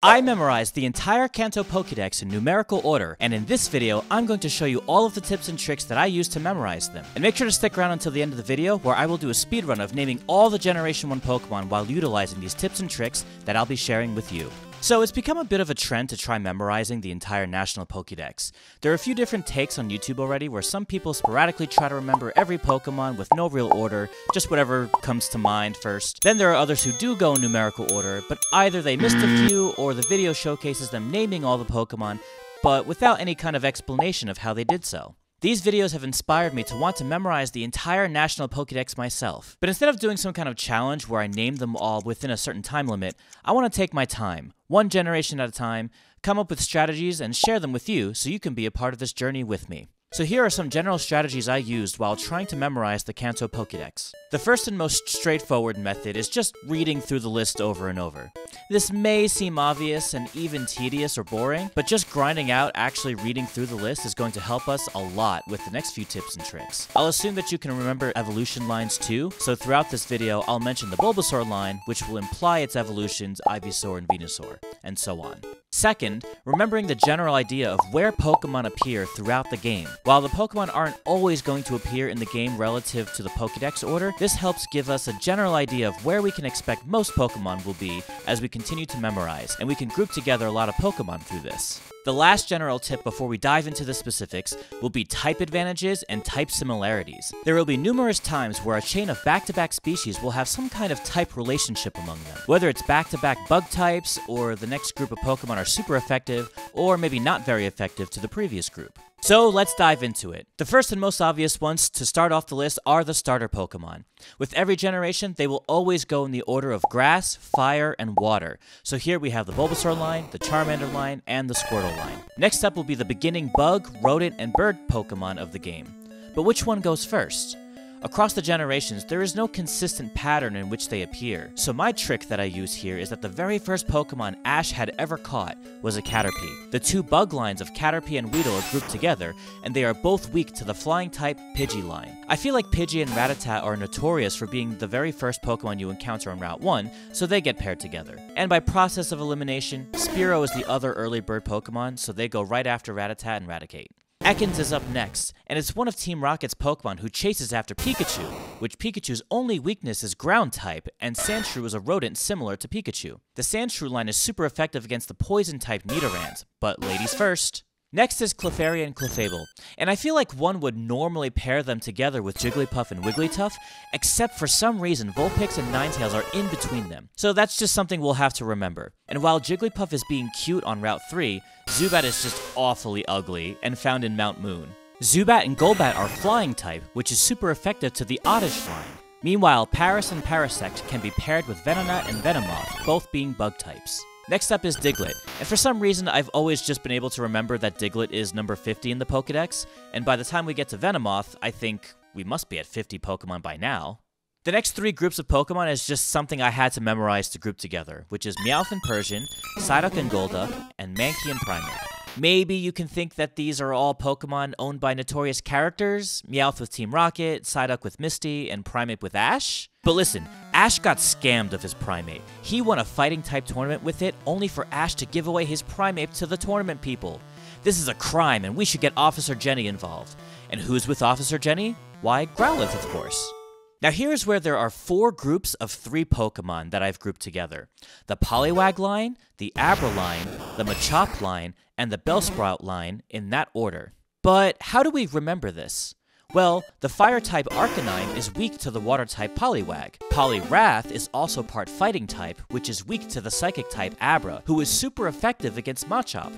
I memorized the entire Kanto Pokedex in numerical order, and in this video, I'm going to show you all of the tips and tricks that I used to memorize them. And make sure to stick around until the end of the video, where I will do a speedrun of naming all the Generation 1 Pokemon while utilizing these tips and tricks that I'll be sharing with you. So it's become a bit of a trend to try memorizing the entire National Pokedex. There are a few different takes on YouTube already where some people sporadically try to remember every Pokemon with no real order, just whatever comes to mind first. Then there are others who do go in numerical order, but either they missed a few or the video showcases them naming all the Pokemon, but without any kind of explanation of how they did so. These videos have inspired me to want to memorize the entire National Pokedex myself, but instead of doing some kind of challenge where I name them all within a certain time limit, I want to take my time, one generation at a time, come up with strategies and share them with you so you can be a part of this journey with me. So here are some general strategies I used while trying to memorize the Kanto Pokedex. The first and most straightforward method is just reading through the list over and over. This may seem obvious and even tedious or boring, but just grinding out actually reading through the list is going to help us a lot with the next few tips and tricks. I'll assume that you can remember evolution lines too, so throughout this video I'll mention the Bulbasaur line, which will imply its evolutions Ivysaur and Venusaur, and so on. Second, remembering the general idea of where Pokemon appear throughout the game. While the Pokemon aren't always going to appear in the game relative to the Pokedex order, this helps give us a general idea of where we can expect most Pokemon will be as we continue to memorize, and we can group together a lot of Pokemon through this. The last general tip before we dive into the specifics will be type advantages and type similarities. There will be numerous times where a chain of back-to-back species will have some kind of type relationship among them. Whether it's back-to-back bug types, or the next group of Pokemon are super effective, or maybe not very effective to the previous group. So let's dive into it. The first and most obvious ones to start off the list are the starter Pokemon. With every generation, they will always go in the order of grass, fire, and water. So here we have the Bulbasaur line, the Charmander line, and the Squirtle line. Next up will be the beginning bug, rodent, and bird Pokemon of the game. But which one goes first? Across the generations, there is no consistent pattern in which they appear, so my trick that I use here is that the very first Pokemon Ash had ever caught was a Caterpie. The two bug lines of Caterpie and Weedle are grouped together, and they are both weak to the flying type Pidgey line. I feel like Pidgey and Rattata are notorious for being the very first Pokemon you encounter on Route 1, so they get paired together. And by process of elimination, Spearow is the other early bird Pokemon, so they go right after Rattata and Raticate. Ekans is up next, and it's one of Team Rocket's Pokemon who chases after Pikachu, which Pikachu's only weakness is ground type, and Sandshrew is a rodent similar to Pikachu. The Sandshrew line is super effective against the poison type Nidorans, but ladies first. Next is Clefairy and Clefable, and I feel like one would normally pair them together with Jigglypuff and Wigglytuff, except for some reason Vulpix and Ninetales are in between them, so that's just something we'll have to remember. And while Jigglypuff is being cute on Route 3, Zubat is just awfully ugly and found in Mount Moon. Zubat and Golbat are flying type, which is super effective to the Oddish line. Meanwhile, Paras and Parasect can be paired with Venonat and Venomoth, both being bug types. Next up is Diglett, and for some reason I've always just been able to remember that Diglett is number 50 in the Pokedex, and by the time we get to Venomoth, I think we must be at 50 Pokemon by now. The next three groups of Pokemon is just something I had to memorize to group together, which is Meowth and Persian, Psyduck and Golduck, and Mankey and Primeape. Maybe you can think that these are all Pokemon owned by notorious characters, Meowth with Team Rocket, Psyduck with Misty, and Primeape with Ash? But listen, Ash got scammed of his Primeape. He won a fighting-type tournament with it, only for Ash to give away his Primeape to the tournament people. This is a crime, and we should get Officer Jenny involved. And who's with Officer Jenny? Why, Growlithe, of course. Now here's where there are 4 groups of 3 Pokemon that I've grouped together. The Poliwag line, the Abra line, the Machop line, and the Bellsprout line in that order. But how do we remember this? Well, the Fire-type Arcanine is weak to the Water-type Poliwag. Poliwrath is also part Fighting type, which is weak to the Psychic-type Abra, who is super effective against Machop.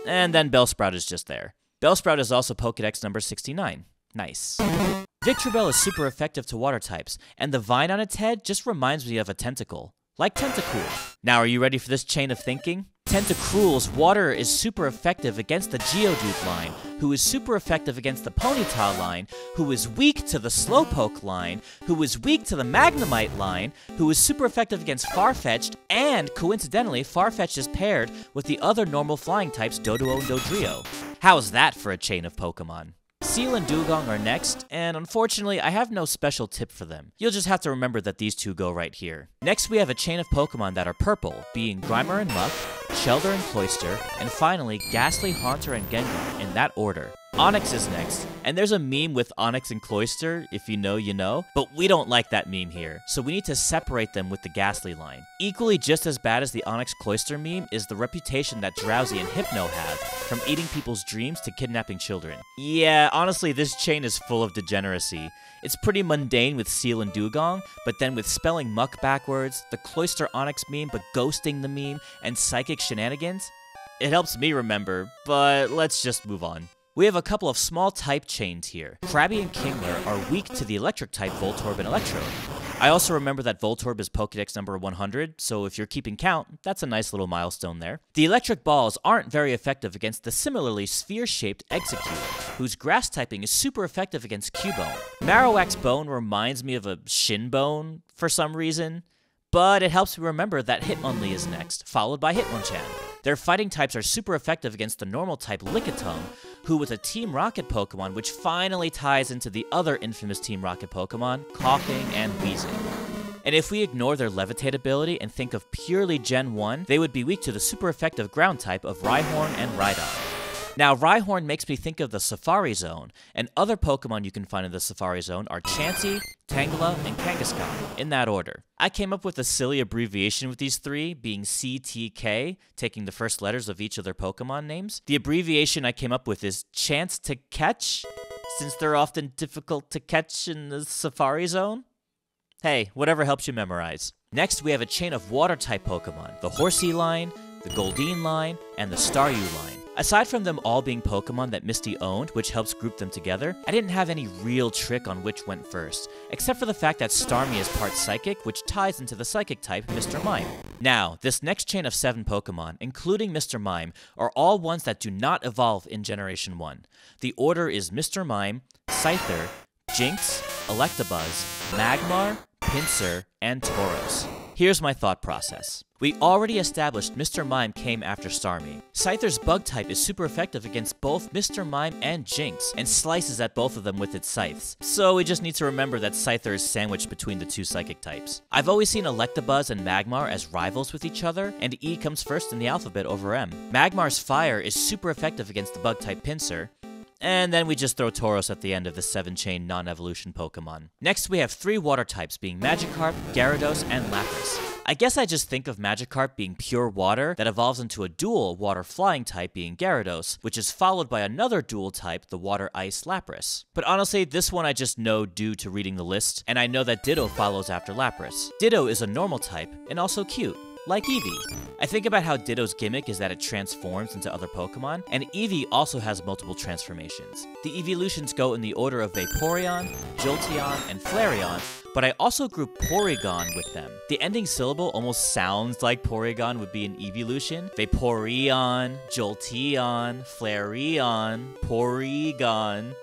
And then Bellsprout is just there. Bellsprout is also Pokedex number 69. Nice. Victreebel is super effective to water types, and the vine on its head just reminds me of a tentacle. Like Tentacruel. Now are you ready for this chain of thinking? Tentacruel's water is super effective against the Geodude line, who is super effective against the Ponyta line, who is weak to the Slowpoke line, who is weak to the Magnemite line, who is super effective against Farfetch'd, and coincidentally, Farfetch'd is paired with the other normal flying types Doduo and Dodrio. How's that for a chain of Pokemon? Seel and Dugong are next, and unfortunately I have no special tip for them. You'll just have to remember that these two go right here. Next we have a chain of Pokemon that are purple, being Grimer and Muck, Shelter and Cloyster, and finally Ghastly, Haunter, and Gengar, in that order. Onix is next, and there's a meme with Onix and Cloyster, if you know, you know, but we don't like that meme here, so we need to separate them with the Ghastly line. Equally just as bad as the Onix Cloyster meme is the reputation that Drowsy and Hypno have, from eating people's dreams to kidnapping children. Yeah, honestly, this chain is full of degeneracy. It's pretty mundane with Seal and Dugong, but then with spelling muck backwards, the Cloyster Onix meme but ghosting the meme, and psychic shenanigans, it helps me remember, but let's just move on. We have a couple of small type chains here. Krabby and Kingler are weak to the electric type Voltorb and Electrode. I also remember that Voltorb is Pokedex number 100, so if you're keeping count, that's a nice little milestone there. The electric balls aren't very effective against the similarly sphere-shaped Execute, whose grass typing is super effective against Cubone. Marowak's Bone reminds me of a Shin Bone for some reason, but it helps me remember that Hitmonlee is next, followed by Hitmonchan. Their fighting types are super effective against the normal type Lickitung, who with a Team Rocket Pokemon, which finally ties into the other infamous Team Rocket Pokemon, Coughing and Wheezing. And if we ignore their Levitate ability and think of purely Gen 1, they would be weak to the super effective ground type of Rhyhorn and Rhydon. Now, Rhyhorn makes me think of the Safari Zone, and other Pokemon you can find in the Safari Zone are Chansey, Tangela, and Kangaskhan, in that order. I came up with a silly abbreviation with these three, being CTK, taking the first letters of each of their Pokemon names. The abbreviation I came up with is Chance to Catch, since they're often difficult to catch in the Safari Zone. Hey, whatever helps you memorize. Next, we have a chain of Water-type Pokemon, the Horsea line, the Goldeen line, and the Staryu line. Aside from them all being Pokemon that Misty owned, which helps group them together, I didn't have any real trick on which went first, except for the fact that Starmie is part Psychic, which ties into the Psychic type Mr. Mime. Now, this next chain of 7 Pokemon, including Mr. Mime, are all ones that do not evolve in Generation 1. The order is Mr. Mime, Scyther, Jynx, Electabuzz, Magmar, Pinsir, and Tauros. Here's my thought process. We already established Mr. Mime came after Starmie. Scyther's bug type is super effective against both Mr. Mime and Jynx, and slices at both of them with its scythes. So we just need to remember that Scyther is sandwiched between the two psychic types. I've always seen Electabuzz and Magmar as rivals with each other, and E comes first in the alphabet over M. Magmar's fire is super effective against the bug type Pinsir, and then we just throw Tauros at the end of the 7-chain non-evolution Pokemon. Next we have 3 water types, being Magikarp, Gyarados, and Lapras. I guess I just think of Magikarp being pure water that evolves into a dual water-flying type being Gyarados, which is followed by another dual type, the water-ice Lapras. But honestly, this one I just know due to reading the list, and I know that Ditto follows after Lapras. Ditto is a normal type, and also cute, like Eevee. I think about how Ditto's gimmick is that it transforms into other Pokemon, and Eevee also has multiple transformations. The evolutions go in the order of Vaporeon, Jolteon, and Flareon, but I also group Porygon with them. The ending syllable almost sounds like Porygon would be an evolution. Vaporeon, Jolteon, Flareon, Porygon.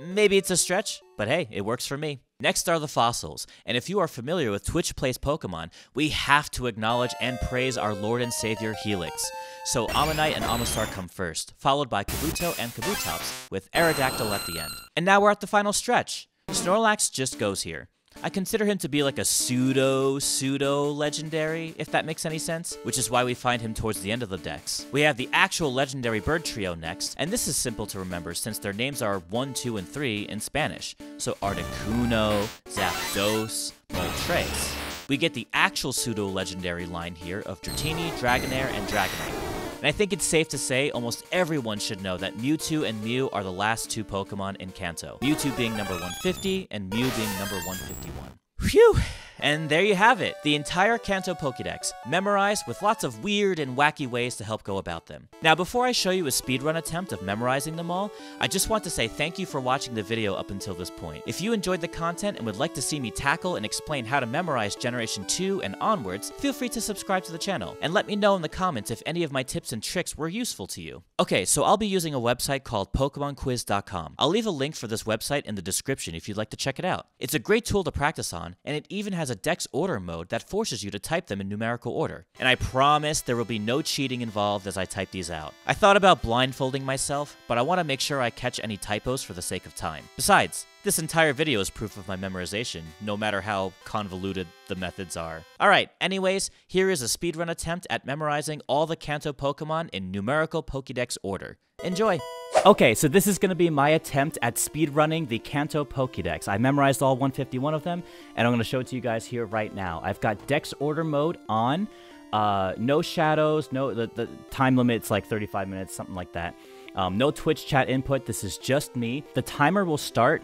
Maybe it's a stretch, but hey, it works for me. Next are the fossils, and if you are familiar with Twitch Plays Pokemon, we have to acknowledge and praise our Lord and Savior Helix. So Ammonite and Omastar come first, followed by Kabuto and Kabutops, with Aerodactyl at the end. And now we're at the final stretch. Snorlax just goes here. I consider him to be like a pseudo-legendary, if that makes any sense, which is why we find him towards the end of the decks. We have the actual legendary bird trio next, and this is simple to remember since their names are 1, 2, and 3 in Spanish, so Articuno, Zapdos, Moltres. We get the actual pseudo-legendary line here of Dratini, Dragonair, and Dragonite. And I think it's safe to say almost everyone should know that Mewtwo and Mew are the last 2 Pokemon in Kanto. Mewtwo being number 150 and Mew being number 151. Phew! And there you have it, the entire Kanto Pokedex, memorized with lots of weird and wacky ways to help go about them. Now before I show you a speedrun attempt of memorizing them all, I just want to say thank you for watching the video up until this point. If you enjoyed the content and would like to see me tackle and explain how to memorize Generation 2 and onwards, feel free to subscribe to the channel, and let me know in the comments if any of my tips and tricks were useful to you. Okay, so I'll be using a website called PokemonQuiz.com. I'll leave a link for this website in the description if you'd like to check it out. It's a great tool to practice on, and it even has a Dex order mode that forces you to type them in numerical order. And I promise there will be no cheating involved as I type these out. I thought about blindfolding myself, but I want to make sure I catch any typos for the sake of time. Besides, this entire video is proof of my memorization, no matter how convoluted the methods are. Alright, anyways, here is a speedrun attempt at memorizing all the Kanto Pokemon in numerical Pokedex order. Enjoy! Okay, so this is going to be my attempt at speedrunning the Kanto Pokedex. I memorized all 151 of them, and I'm going to show it to you guys here right now. I've got Dex order mode on, no shadows, the time limit's like 35 minutes, something like that. No Twitch chat input, this is just me. The timer will start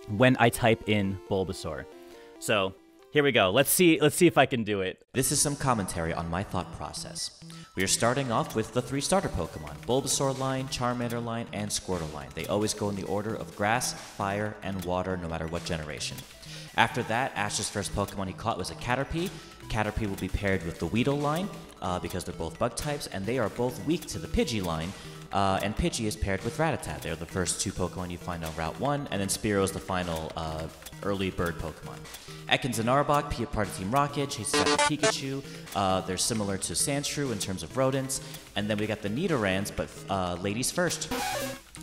when I type in Bulbasaur. So, here we go. Let's see if I can do it. This is some commentary on my thought process. We are starting off with the 3 starter Pokemon, Bulbasaur line, Charmander line, and Squirtle line. They always go in the order of grass, fire, and water no matter what generation. After that, Ash's first Pokemon he caught was a Caterpie. Caterpie will be paired with the Weedle line because they're both bug types, and they are both weak to the Pidgey line. And Pidgey is paired with Rattata. They're the first 2 Pokemon you find on Route 1, and then Spearow is the final early bird Pokemon. Ekans and Arbok, part of Team Rocket, chases after Pikachu. They're similar to Sandshrew in terms of rodents. And then we got the Nidorans, but ladies first.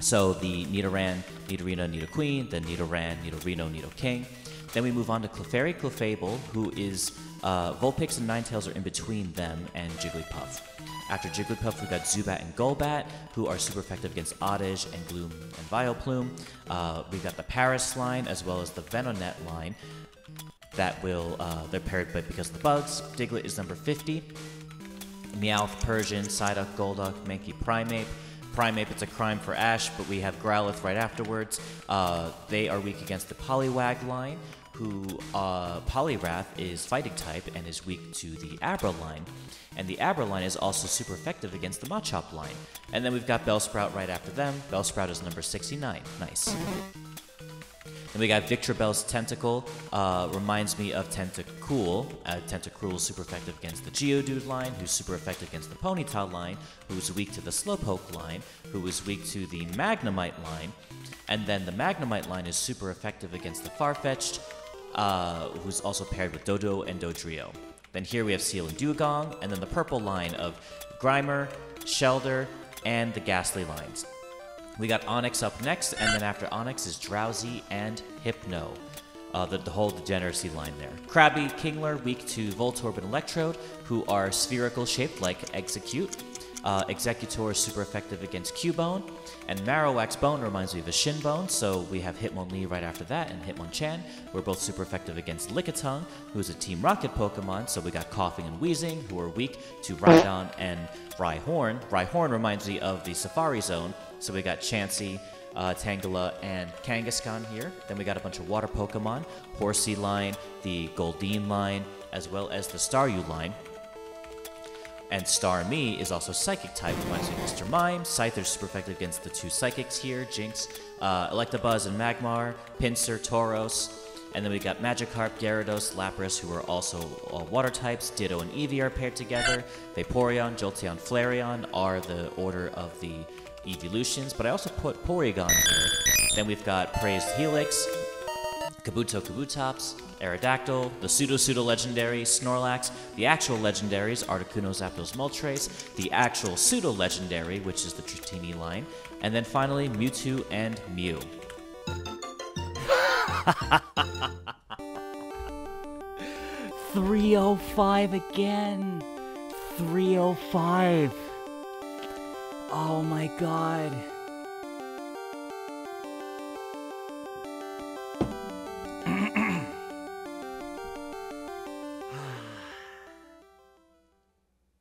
So the Nidoran, Nidorina, Nidoqueen, then Nidoran, Nidorino, Nidoking. Then we move on to Clefairy, Clefable, who is Vulpix and Ninetales are in between them and Jigglypuff. After Jigglypuff, we've got Zubat and Golbat, who are super effective against Oddish and Gloom and Vileplume. We've got the Paris line, as well as the Venonat line. That will, they're paired but because of the bugs. Diglett is number 50. Meowth, Persian, Psyduck, Golduck, Mankey, Primeape. Primeape, it's a crime for Ash, but we have Growlithe right afterwards. They are weak against the Poliwag line, who Poliwrath is fighting type and is weak to the Abra line. And the Abra line is also super effective against the Machop line. And then we've got Bellsprout right after them. Bellsprout is number 69. Nice. Then we got Victreebel's Tentacle. Reminds me of Tentacool. Tentacruel is super effective against the Geodude line, who's super effective against the Ponyta line, who's weak to the Slowpoke line, who is weak to the Magnemite line. And then the Magnemite line is super effective against the Farfetch'd, who's also paired with Dodo and Dodrio. Then here we have Seal and Dugong, and then the purple line of Grimer, Shelder, and the Ghastly lines. We got Onix up next, and then after Onix is Drowsy and Hypno. The whole Degeneracy line there. Krabby, Kingler, weak to Voltorb and Electrode, who are spherical shaped like Execute. Executor is super effective against Cubone, and Marowak's Bone reminds me of a Shinbone, so we have Hitmonlee right after that, and Hitmonchan. We're both super effective against Lickitung, who's a Team Rocket Pokemon, so we got Coughing and Wheezing, who are weak to Rhydon and Rhyhorn. Rhyhorn reminds me of the Safari Zone, so we got Chansey, Tangela, and Kangaskhan here. Then we got a bunch of water Pokemon, Horsey line, the Goldeen line, as well as the Staryu line. And Starmie is also Psychic type, reminds me of Mr. Mime. Scyther's super effective against the 2 Psychics here, Jinx, Electabuzz and Magmar, Pinsir, Tauros. And then we got Magikarp, Gyarados, Lapras, who are also water types. Ditto and Eevee are paired together. Vaporeon, Jolteon, Flareon are the order of the evolutions, but I also put Porygon here. Then we've got Praised Helix, Kabuto, Kabutops, Aerodactyl, the pseudo legendary Snorlax, the actual legendaries Articuno, Zapdos, Moltres, the actual pseudo legendary, which is the Dratini line, and then finally Mewtwo and Mew. 305 again. 305. Oh my god.